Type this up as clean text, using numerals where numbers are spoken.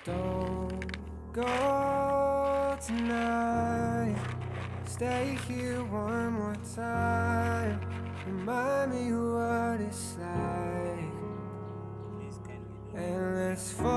Don't go tonight. Stay here one more time. Remind me what it's like. And let's fall